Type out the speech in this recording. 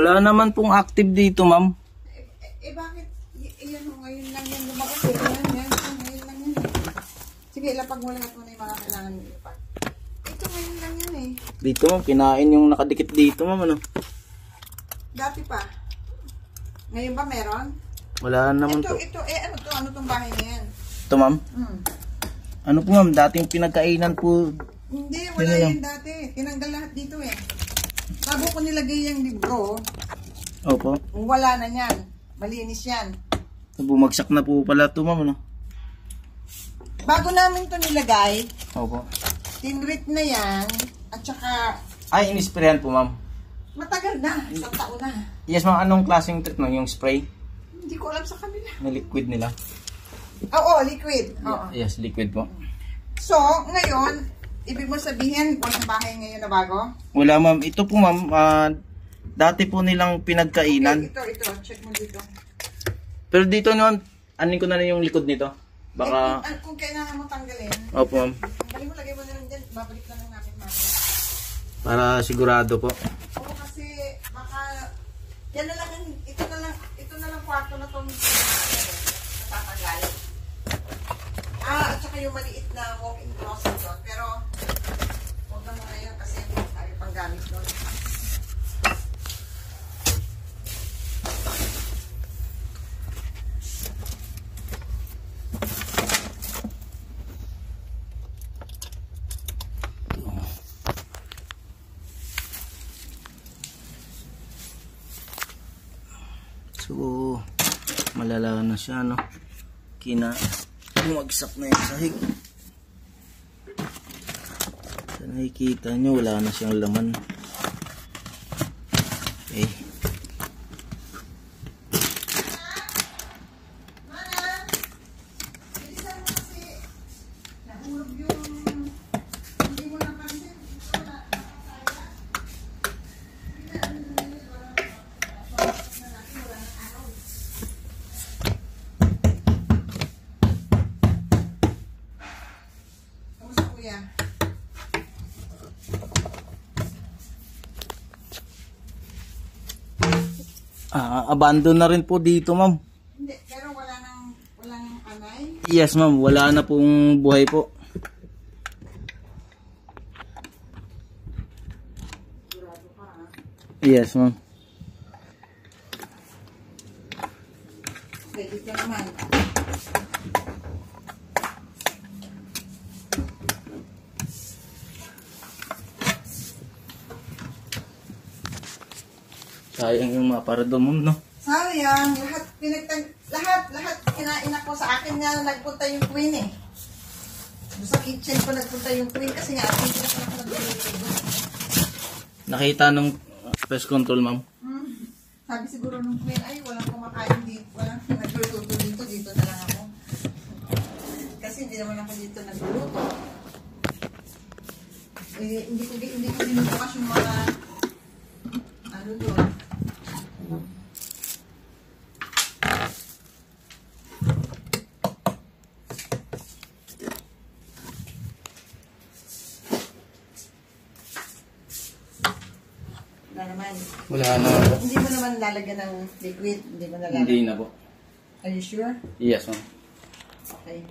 Wala naman pong active dito, ma'am. Bakit? Yan o, ngayon lang yan lumabas. Ngayon lang yan. Sige, ilapag mo lahat mo na yung mga kailangan mo ilapag. Ito ngayon lang yan eh. Dito, ma'am. Kinain yung nakadikit dito, ma'am. Ano? Dati pa. Ngayon ba meron? Wala naman ito, po. Ano tong bahay na yan? Ito, ma'am. Ano po, ma'am? Dating pinagkainan po. Hindi, wala yan dati. Tinanggal lahat dito eh. Bago ko nilagay yung libro, Opo. wala na yan. Malinis yan. Bumagsak na po pala ito, ma'am. Ano? Bago namin to nilagay, Opo. tinrit na yan, at saka Ay, inisprayan po, ma'am. matagal na, isang taon na. Yes, ma'am. Anong klaseng treatment? Yung spray? Hindi ko alam sa kanila. Na liquid nila? Oo, liquid. Oo. Yes, liquid po. So, ngayon, ibig mo sabihin, walang bahay ngayon na bago? Wala, ma'am. Ito po, ma'am. Dati po nilang pinagkainan. Okay, ito. Check mo dito. Pero dito naman, anin ko na yung likod nito. Baka... Kung kailangan mo tanggalin, Opo, ma'am. balik mo, lagay mo na lang dyan. Babalik na lang namin mamaya. Para sigurado po. Oo, kasi baka, yan na lang, ito na lang kwarto na itong natatanggal. At saka yung maliit na walk-in closet doon. Pero, huwag na muna yun kasi tayo pang gamit doon. So, malala na siya, no? Bumagsak na yung sahig. So, nakikita nyo, wala na siyang laman. Okay. Abandon na rin po dito, ma'am. Hindi, pero wala nang anay? Yes, ma'am. Wala na pong buhay po. Yes, ma'am. Okay, dito naman. Sayang yung mga parador, ma'am, no? Sayang, lahat kinain ako sa akin nga nagpunta yung queen eh. Doon sa kitchen ko nagpunta yung queen kasi nga atin sila ako nagbibigay. Nakita nung pest control, ma'am. Sabi siguro nung queen, ay walang kumakain dito, walang nagluluto dito na lang ako. Kasi hindi naman ako dito nagluluto. Eh, hindi ko binubukas yung mga ano doon. Wala na. Hindi mo naman lalagyan ng liquid? Hindi mo na lalagyan? Hindi na po. Are you sure? Yes, ma'am. Okay.